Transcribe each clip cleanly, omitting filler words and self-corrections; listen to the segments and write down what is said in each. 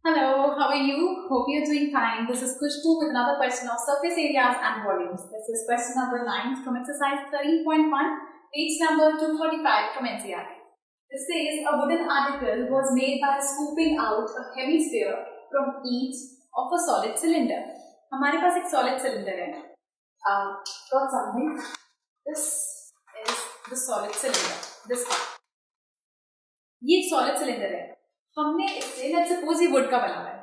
Hello, how are you? Hope you're doing fine. This is Kushbu with another question of surface areas and volumes. This is question number 9 from exercise 13.1, page number 245 from NCERT. It says a wooden article was made by scooping out a hemisphere from each of a solid cylinder. हमारे पास एक solid cylinder है. Got something. This is the solid cylinder. This part. ये solid cylinder है. हमने इससे let's suppose ये would का बना हुआ है.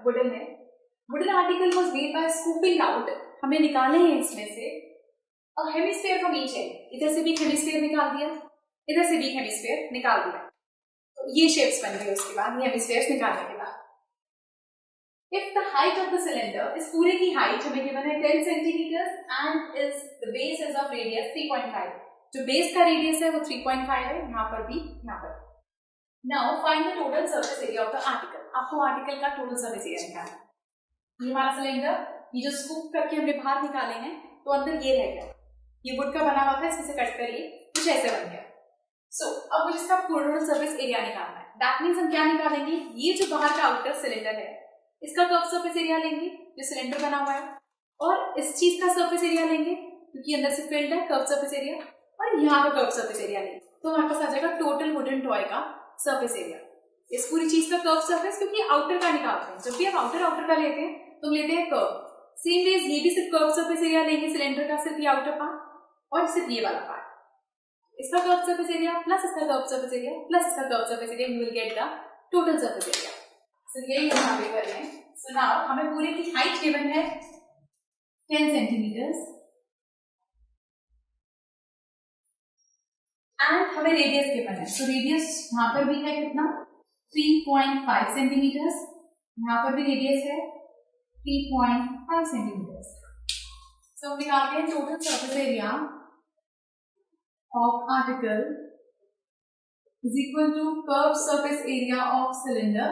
Wooden article was made by scooping out. हमें निकालने हैं इसमें से अ हेमिस्फीयर फ्रॉम ईच एंड. इधर से भी एक हेमिस्फीयर निकाल दिया, इधर से भी एक हेमिस्फीयर निकाल दिया. तो ये शेप्स बन गए. उसके बाद ये हेमिस्फीयर्स निकालने के बाद if the height of the cylinder इस पूरे की हाइट हमें गिवन है 10 centimetre and is the base is of radius 3.5. जो बेस का रेडियस है वो 3.5 है. यहाँ पर भी, यहाँ पर. Now find the total surface area of the article. आपको आर्टिकल का टोटल सर्फेस एरिया निकालना है. ये हमारा सिलेंडर, ये जो स्कूप करके हमने बाहर निकाले हैं तो अंदर ये रह गया. ये वुड का बना हुआ था, इसमें से कट कर ये कुछ ऐसे बन गया. सो अब मुझे इसका टोटल सर्फेस एरिया निकालना है. दैट मीन्स हम क्या निकालेंगे, ये जो बाहर का आउटर सिलेंडर है इसका कर्व सर्फेस एरिया लेंगे जो सिलेंडर बना हुआ है, और इस चीज का सर्फेस एरिया लेंगे क्योंकि अंदर से फिल्ड है कर्व सर्फेस एरिया, और यहाँ का कर्व सर्फेस एरिया लेंगे. तो हमारे पास आ जाएगा टोटल वुडन टॉय का सरफेस एरिया. इस पूरी चीज का कर्व सरफेस, क्योंकि आउटर का निकालते हैं. जब भी हम आउटर का लेते हैं तो हम लेते हैं कर्व. सेम वेज ये भी सिर्फ कर्व सरफेस एरिया लेंगे सिलेंडर का, सिर्फ ये आउटर पार्ट और सिर्फ ये वाला पार्ट. इसका कर्व सरफेस एरिया प्लस इसका कर्व सरफेस एरिया प्लस इसका curve surface area, you will get the total surface area. So यही हम यहाँ पे कर रहे हैं. सो नाउ हमें पूरे की हाइट गिवन है 10 सेंटीमीटर एंड हमें रेडियस गिवन है. सो रेडियस यहाँ पर भी है कितना, 3.5 सेंटीमीटर. यहाँ पर भी रेडियस है 3.5 सेंटीमीटर. सो हम निकालते हैं total surface area of article is equal to curve surface area of cylinder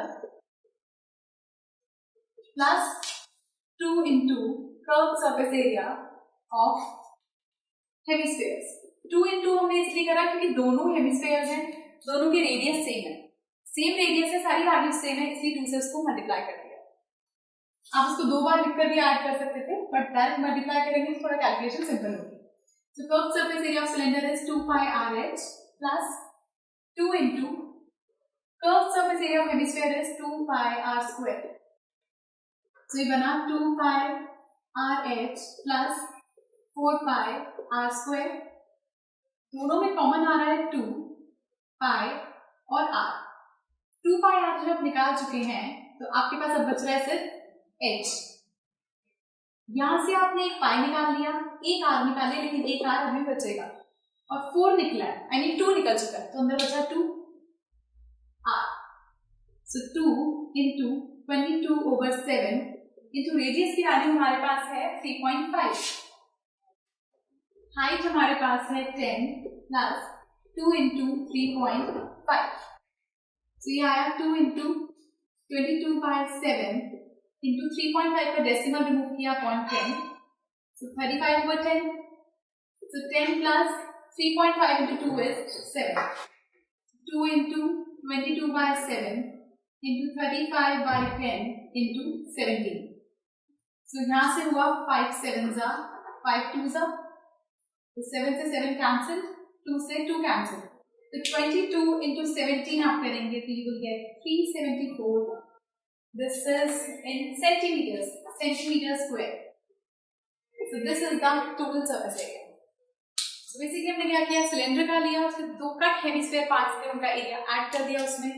plus 2 into curve surface area of hemispheres. 2 into हमने इसलिए करा क्योंकि दोनों हेमिस्फीयर्स हैं, दोनों की रेडियस सेम है, सेम रेडियस है, सारी वैल्यूज सेम है, इसलिए 2 से उसको मल्टीप्लाई कर दिया. आप उसको 2 बार लिखकर भी ऐड कर सकते थे, बट डायरेक्ट मल्टीप्लाई करेंगे तो थोड़ा कैलकुलेशन सिंपल होगी. So curve surface area of cylinder is 2 pi RH plus 2 into curve surface area of hemisphere is 2 pi R square. So ये बना 2 pi RH plus 4 pi R square. दोनों में common आ रहा है 2 पाई और r. 2 पाई r जब निकाल चुके हैं तो आपके पास अब बच रहा है सिर्फ h. यहां से आपने एक पाई निकाल लिया, एक r निकाल लिया, लेकिन एक r अभी बचेगा, और 4 निकला है, आई मीन 2 निकल चुका है, तो अंदर बचा 2 r. सो 2 इंटू 22/7 इंटू रेडियस की वैल्यू हमारे पास है 3.5. हाइट हमारे पास है 10 प्लस 2 इंटू 3.5. तो ये आया 2 इंटू 22/7 इंटू 3.5 का डेसिमल रिमूव किया upon 10, so 35/10. So 10 plus 3.5 into 2 is 7. 2 into 22/7 into 35/10 into 17. सो यहाँ से हुआ 5 7 जा 5 2 जा, तो 7 से 7 कैंसिल, 2 से 2 कैंसिल, तो 22 इंटू 17 आप करेंगे तो you will gate 374. This is in centimetre square. So this is the total surface area. So basically हमने क्या किया, सिलेंडर का लिया, उसके 2 कट हेमिस्फीयर पार्ट्स थे, उनका एरिया ऐड कर दिया उसमें.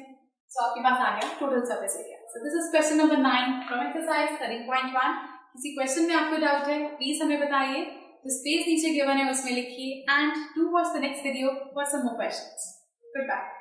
सो आपके पास आ गया total surface area. So this is question number 9 from exercise 13.1. किसी क्वेश्चन में आपको डाउट है प्लीज हमें बताइए. तो स्पेस नीचे गिवन है उसमें लिखिए, and do watch the next video for some more questions. Good bye.